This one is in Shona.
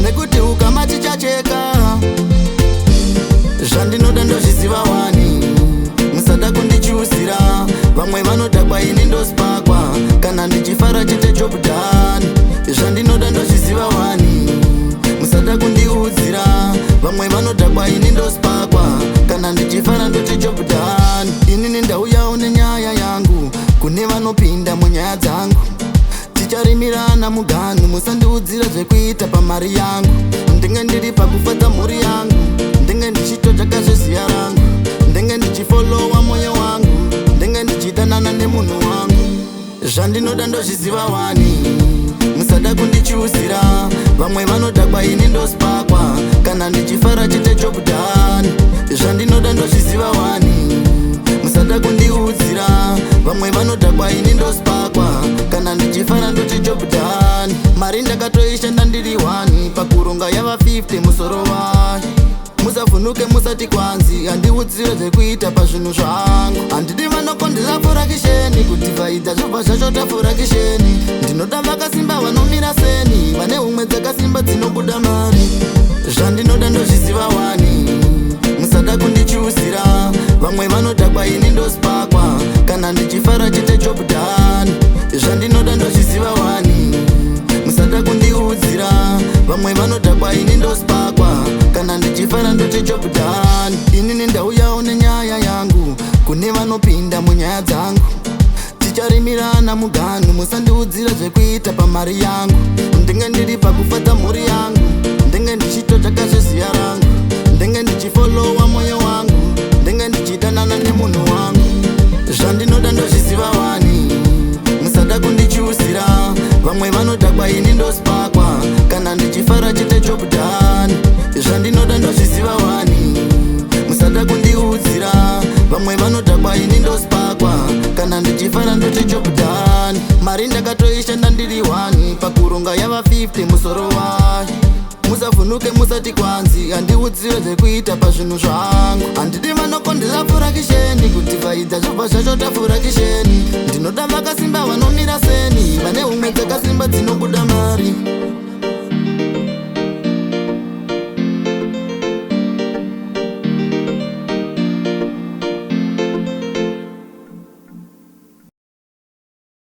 nekuti ukama tichacheka. Zvandinoda ndozviziva wani, musada kundichusira. Vamwe vanodhakwa ini ndosipakwa, kana ndichifara chete job done. Zvandinoda ndozviziva wani, musada kundiudzira. Vamwe vanodhakwa ini ndosipakwa, kana ndichifara ndoti job done. Inini ndauyawo nenyaya yangu kune vanopinda munyaya dzangu. Ticharimirana muganhu, musandiudzira zvekuita pamari yangu. Ndinge ndiri pakufadza mhuri yangu, ndinge ndichitotsvaka zveziya rangu, ndinge ndichifolowa mwoyo wangu, ndinge ndichidanana nemunhu wangu. Zvandinoda ndozviziva wani, musada kundichusira. Vamwe vanodhakwa ini ndosipakwa, kana ndichifara chete job done. Zvandinoda ndozviziva wani, musada kundiudzira. Vamwe vanodhakwa ini ndosipakwa, kana ndichifara ndoti job done. Mari ndakatoishanda ndiri 1 pakuronga yava 50 musoro wayo. Musavhunuke musati kwanzi, handiudzire zvekuita pazvinhu zvangu. Handidi vanokondera furakisheni, kuti vaidza zvobva zvachota furakisheni. Ndinoda vakasimba vanomira seni, vane humwe dzakasimba dzinobuda mari. Zvandinoda ndozviziva wani, musada kundichusira. Vamwe vanodhakwa ini ndosipakwa, kana ndichifara chete job done. Zvandinoda ndozviziva wani, musada kundiudzira. Vamwe vanodhakwa ini ndosipakwa, kana ndichifara ndoti job done. Inini ndauyawo nenyaya yangu kune vanopinda munyaya dzangu. Ticharimirana muganhu, musandiudzira zvekuita pamari yangu. Ndinge ndiri pakufadza mhuri yangu, ndinge ndichitotsvaka zveziya rangu, ndinge ndichifolowa mwoyo wangu, ndinge ndichidanana nemunhu wangu. Zvandinoda ndozviziva wani, musada kundichusira. Vamwe vanodhakwa ini ndosipakwa, kana ndichifara chete job done. Zvandinoda ndozviziva wani, musada kundiudzira. Vamwe vanodhakwa ini ndosipakwa, kana ndichifara ndoti job done. Mari ndakatoishanda ndiri 1 pakuronga yava 50 musoro wayo. Musavhunuke musati kwanzi, handiudzire zvekuita pazvinhu zvangu. Handidi vanokondera furakisheni, kuti vaidza zvobva zvachota furakisheni. Ndinoda vakasimba vanomira seni,